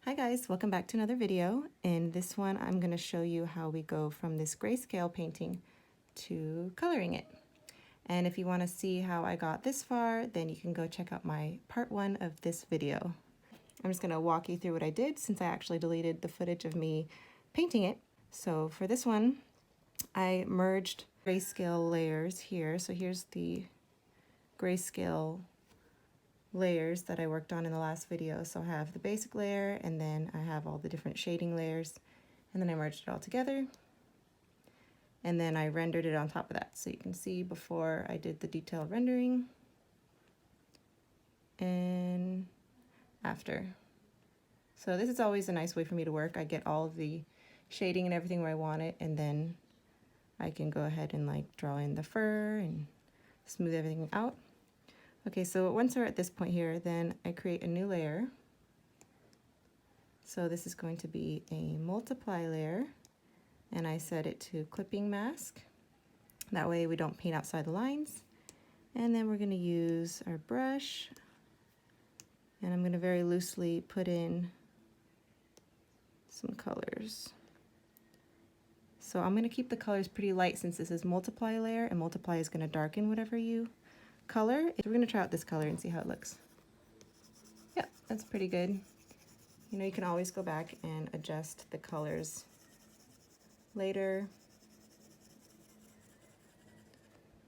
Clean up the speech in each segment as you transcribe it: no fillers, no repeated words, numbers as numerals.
Hi guys, welcome back to another video. In this one, I'm going to show you how we go from this grayscale painting to coloring it. And if you want to see how I got this far, then you can go check out my part 1 of this video. I'm just going to walk you through what I did since I actually deleted the footage of me painting it. So for this one, I merged grayscale layers here. So here's the grayscale layers that I worked on in the last video. So I have the basic layer, and then I have all the different shading layers, and then I merged it all together, and then I rendered it on top of that. So you can see before I did the detailed rendering and after. So this is always a nice way for me to work. I get all of the shading and everything where I want it, and then I can go ahead and like draw in the fur and smooth everything out. Okay, so once we're at this point here, then I create a new layer. So this is going to be a multiply layer, and I set it to clipping mask. That way we don't paint outside the lines. And then we're going to use our brush, and I'm going to very loosely put in some colors. So I'm going to keep the colors pretty light since this is multiply layer, and multiply is going to darken whatever you color. We're going to try out this color and see how it looks. Yeah, that's pretty good. You know, you can always go back and adjust the colors later.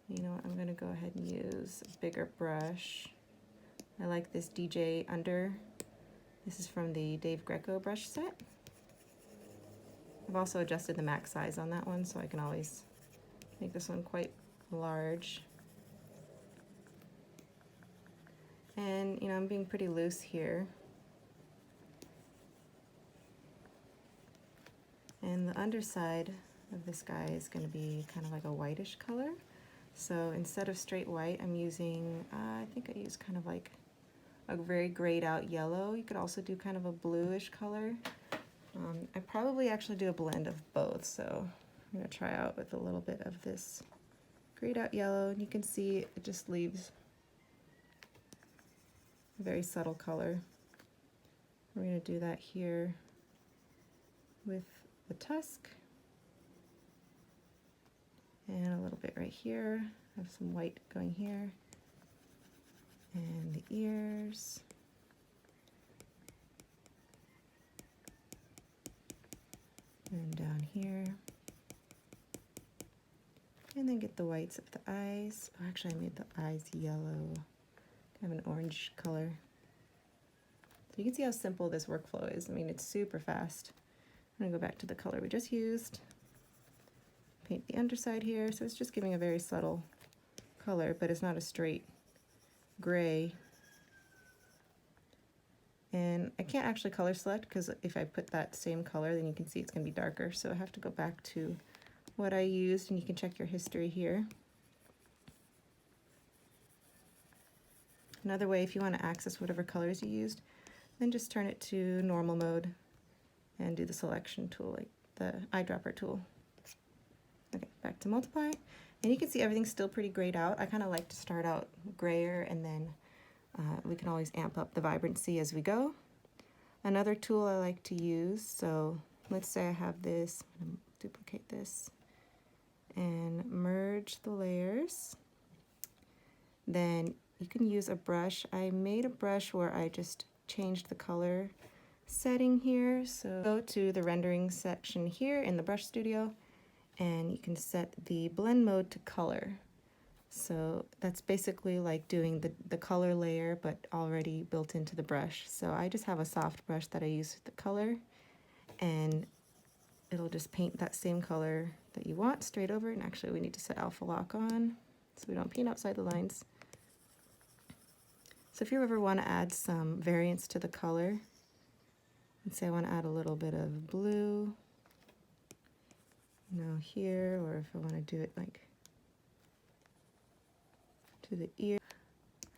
You know what, I'm going to go ahead and use a bigger brush. I like this DJ Under. This is from the Dave Greco brush set. I've also adjusted the max size on that one, so I can always make this one quite large. And, you know, I'm being pretty loose here. And the underside of this guy is going to be kind of like a whitish color. So instead of straight white, I'm using, I think I use kind of like a very grayed out yellow. You could also do kind of a bluish color. I probably actually do a blend of both. So I'm going to try out with a little bit of this grayed out yellow. And you can see it just leaves very subtle color. We're going to do that here with the tusk, and a little bit right here. I have some white going here, and the ears, and down here, and then get the whites of the eyes. Oh, actually I made the eyes yellow. Kind of an orange color. So you can see how simple this workflow is. I mean, it's super fast. I'm gonna go back to the color we just used. Paint the underside here. So it's just giving a very subtle color, but it's not a straight gray. And I can't actually color select because if I put that same color, then you can see it's gonna be darker. So I have to go back to what I used, and you can check your history here. Another way, if you want to access whatever colors you used, then just turn it to normal mode and do the selection tool, like the eyedropper tool. Okay, back to multiply. And you can see everything's still pretty grayed out. I kind of like to start out grayer, and then we can always amp up the vibrancy as we go. Another tool I like to use, so let's say I have this, I'm going to duplicate this and merge the layers. Then you can use a brush. I made a brush where I just changed the color setting here. So go to the rendering section here in the brush studio, and you can set the blend mode to color. So that's basically like doing the color layer, but already built into the brush. So I just have a soft brush that I use with the color, and it'll just paint that same color that you want straight over. And actually we need to set alpha lock on so we don't paint outside the lines. So if you ever want to add some variance to the color, let's say I want to add a little bit of blue, you know, here, or if I want to do it like to the ear,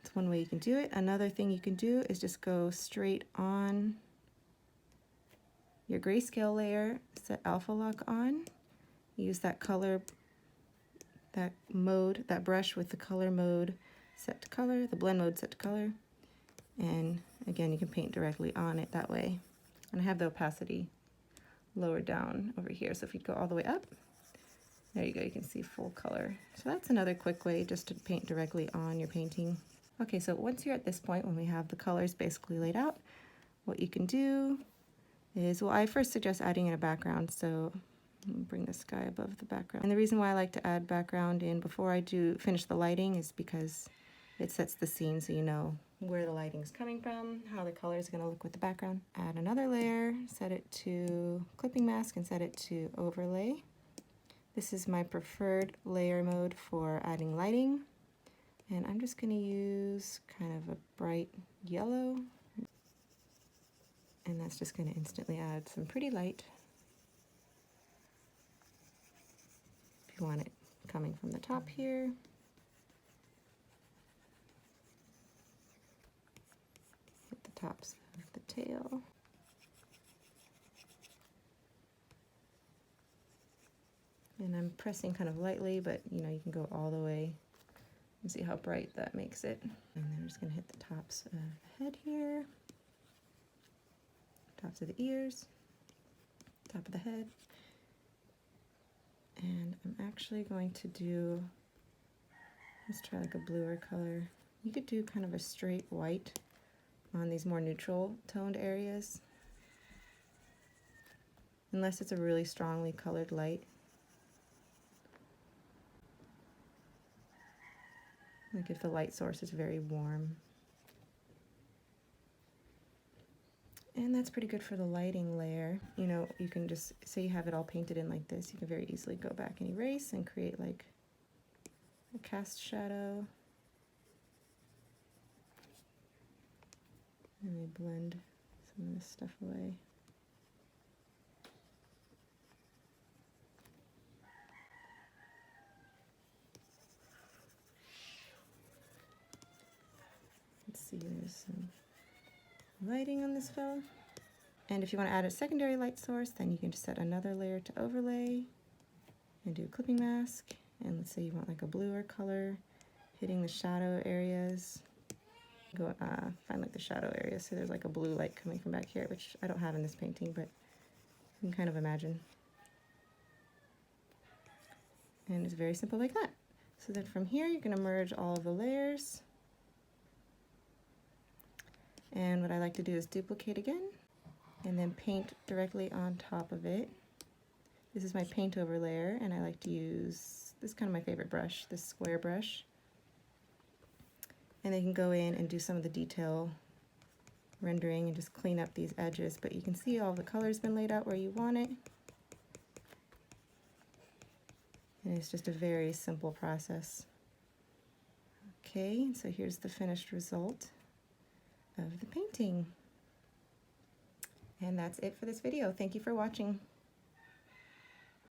that's one way you can do it. Another thing you can do is just go straight on your grayscale layer, set alpha lock on, use that color, that mode, that brush with the color mode set to color, the blend mode set to color, and again you can paint directly on it that way. And I have the opacity lowered down over here. So if you'd go all the way up, there you go, you can see full color. So that's another quick way just to paint directly on your painting. Okay, so once you're at this point, when we have the colors basically laid out, what you can do is, well, I first suggest adding in a background. So I'm gonna bring this guy above the background. And the reason why I like to add background in before I do finish the lighting is because it sets the scene so you know where the lighting is coming from, how the color is gonna look with the background. Add another layer, set it to clipping mask and set it to overlay. This is my preferred layer mode for adding lighting. And I'm just gonna use kind of a bright yellow. And that's just gonna instantly add some pretty light. If you want it coming from the top here. Hit the tops of the tail. And I'm pressing kind of lightly, but you know, you can go all the way and see how bright that makes it. And then I'm just gonna hit the tops of the head here, tops of the ears, top of the head. And I'm actually going to do, let's try like a bluer color. You could do kind of a straight white on these more neutral toned areas, unless it's a really strongly colored light. Like if the light source is very warm. And that's pretty good for the lighting layer. You know, you can just, say you have it all painted in like this, you can very easily go back and erase and create like a cast shadow. And we blend some of this stuff away. Let's see, there's some lighting on this fella. And if you want to add a secondary light source, then you can just set another layer to overlay and do a clipping mask. And let's say you want like a bluer color hitting the shadow areas. Go find like the shadow area. So there's like a blue light coming from back here, which I don't have in this painting, but you can kind of imagine. And it's very simple like that. So then from here, you're going to merge all of the layers. And what I like to do is duplicate again and then paint directly on top of it. This is my Paintover layer, and I like to use, this is kind of my favorite brush, this square brush. And then you can go in and do some of the detail rendering and just clean up these edges, but you can see all the color's been laid out where you want it. And it's just a very simple process. Okay, so here's the finished result of the painting. And that's it for this video. Thank you for watching.